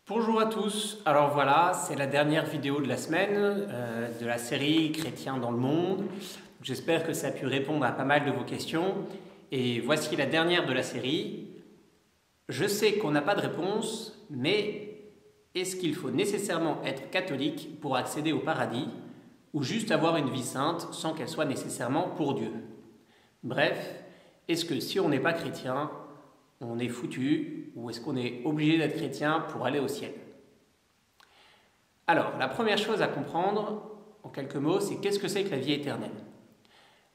Bonjour à tous, alors voilà, c'est la dernière vidéo de la semaine de la série Chrétiens dans le monde. J'espère que ça a pu répondre à pas mal de vos questions. Et voici la dernière de la série. Je sais qu'on n'a pas de réponse, mais est-ce qu'il faut nécessairement être catholique pour accéder au paradis ou juste avoir une vie sainte sans qu'elle soit nécessairement pour Dieu? Bref, est-ce que si on n'est pas chrétien, on est foutu ou est-ce qu'on est obligé d'être chrétien pour aller au ciel? Alors, la première chose à comprendre, en quelques mots, c'est qu'est-ce que c'est que la vie éternelle?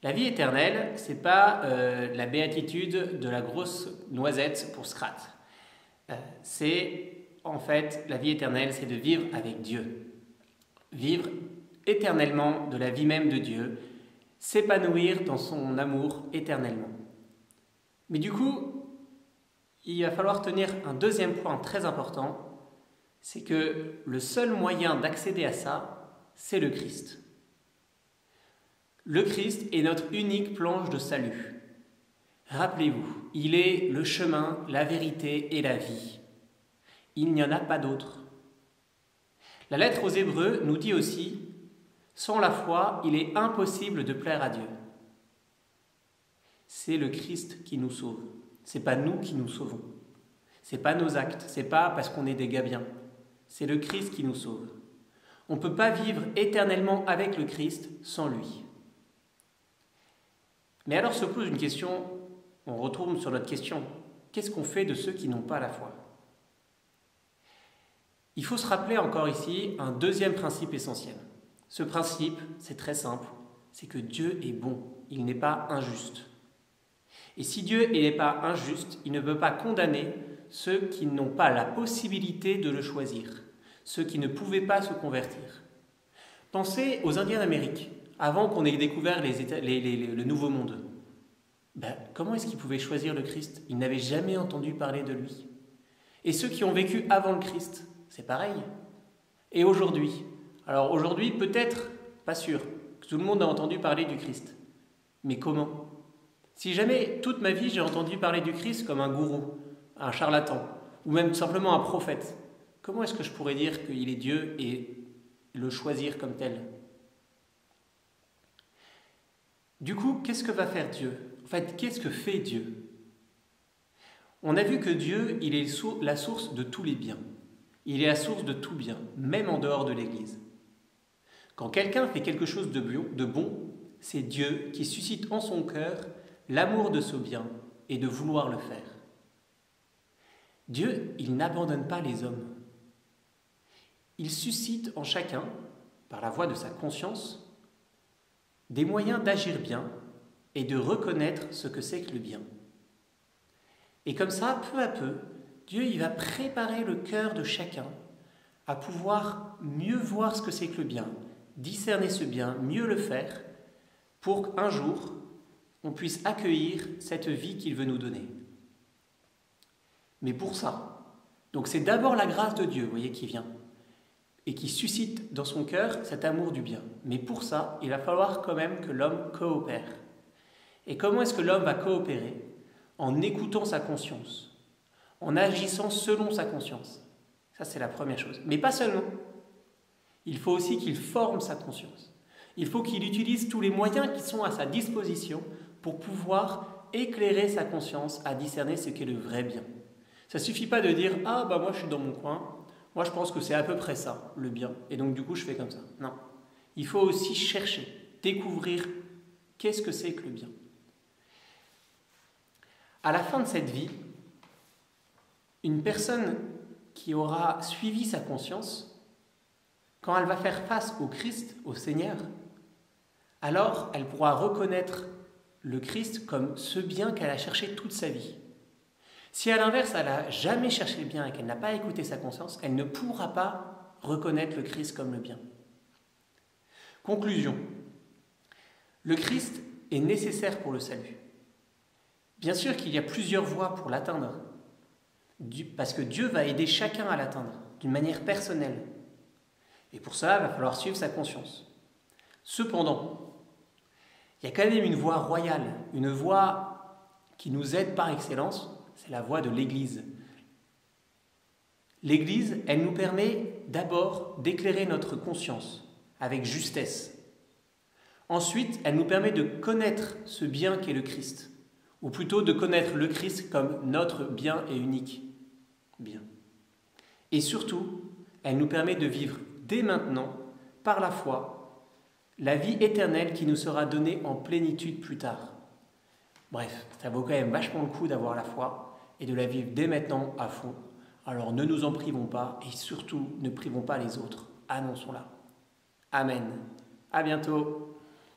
La vie éternelle, c'est pas la béatitude de la grosse noisette pour Scrat. En fait, la vie éternelle, c'est de vivre avec Dieu. Vivre éternellement de la vie même de Dieu, s'épanouir dans son amour éternellement. Mais du coup, il va falloir tenir un deuxième point très important, c'est que le seul moyen d'accéder à ça, c'est le Christ. Le Christ est notre unique planche de salut. Rappelez-vous, il est le chemin, la vérité et la vie. Il n'y en a pas d'autre. La lettre aux Hébreux nous dit aussi, sans la foi, il est impossible de plaire à Dieu. C'est le Christ qui nous sauve. C'est pas nous qui nous sauvons. C'est pas nos actes. C'est pas parce qu'on est des gars bien. C'est le Christ qui nous sauve. On ne peut pas vivre éternellement avec le Christ sans lui. Mais alors se pose une question, on retourne sur notre question. Qu'est-ce qu'on fait de ceux qui n'ont pas la foi? Il faut se rappeler encore ici un deuxième principe essentiel. Ce principe, c'est très simple, c'est que Dieu est bon, il n'est pas injuste. Et si Dieu n'est pas injuste, il ne peut pas condamner ceux qui n'ont pas la possibilité de le choisir, ceux qui ne pouvaient pas se convertir. Pensez aux Indiens d'Amérique, avant qu'on ait découvert le Nouveau Monde. Comment est-ce qu'ils pouvaient choisir le Christ? Ils n'avaient jamais entendu parler de lui. Et ceux qui ont vécu avant le Christ, c'est pareil. Et aujourd'hui? Alors aujourd'hui, peut-être, pas sûr, que tout le monde a entendu parler du Christ. Mais comment? Si jamais toute ma vie j'ai entendu parler du Christ comme un gourou, un charlatan, ou même simplement un prophète, comment est-ce que je pourrais dire qu'il est Dieu et le choisir comme tel? Du coup, qu'est-ce que va faire Dieu? En fait, qu'est-ce que fait Dieu? On a vu que Dieu, il est la source de tous les biens. Il est la source de tout bien, même en dehors de l'Église. Quand quelqu'un fait quelque chose de bon, c'est Dieu qui suscite en son cœur l'amour de ce bien et de vouloir le faire. Dieu, il n'abandonne pas les hommes. Il suscite en chacun, par la voie de sa conscience, des moyens d'agir bien et de reconnaître ce que c'est que le bien. Et comme ça, peu à peu, Dieu il va préparer le cœur de chacun à pouvoir mieux voir ce que c'est que le bien, discerner ce bien, mieux le faire, pour qu'un jour, on puisse accueillir cette vie qu'il veut nous donner. Mais pour ça, donc c'est d'abord la grâce de Dieu, vous voyez, qui vient, et qui suscite dans son cœur cet amour du bien. Mais pour ça, il va falloir quand même que l'homme coopère. Et comment est-ce que l'homme va coopérer? En écoutant sa conscience, en agissant selon sa conscience. Ça, c'est la première chose. Mais pas seulement. Il faut aussi qu'il forme sa conscience. Il faut qu'il utilise tous les moyens qui sont à sa disposition pour pouvoir éclairer sa conscience à discerner ce qu'est le vrai bien. Ça ne suffit pas de dire « Ah, moi je suis dans mon coin, moi je pense que c'est à peu près ça, le bien, et donc du coup je fais comme ça. » Non. Il faut aussi chercher, découvrir qu'est-ce que c'est que le bien. À la fin de cette vie, une personne qui aura suivi sa conscience, quand elle va faire face au Christ, au Seigneur, alors elle pourra reconnaître le Christ comme ce bien qu'elle a cherché toute sa vie. Si à l'inverse, elle n'a jamais cherché le bien et qu'elle n'a pas écouté sa conscience, elle ne pourra pas reconnaître le Christ comme le bien. Conclusion. Le Christ est nécessaire pour le salut. Bien sûr qu'il y a plusieurs voies pour l'atteindre, parce que Dieu va aider chacun à l'atteindre d'une manière personnelle. Et pour cela, il va falloir suivre sa conscience. Cependant, il y a quand même une voie royale, une voie qui nous aide par excellence, c'est la voie de l'Église. L'Église, elle nous permet d'abord d'éclairer notre conscience avec justesse. Ensuite, elle nous permet de connaître ce bien qu'est le Christ, ou plutôt de connaître le Christ comme notre bien et unique bien. Et surtout, elle nous permet de vivre dès maintenant, par la foi, la vie éternelle qui nous sera donnée en plénitude plus tard. Bref, ça vaut quand même vachement le coup d'avoir la foi et de la vivre dès maintenant à fond. Alors ne nous en privons pas et surtout ne privons pas les autres. Annonçons-la. Amen. À bientôt.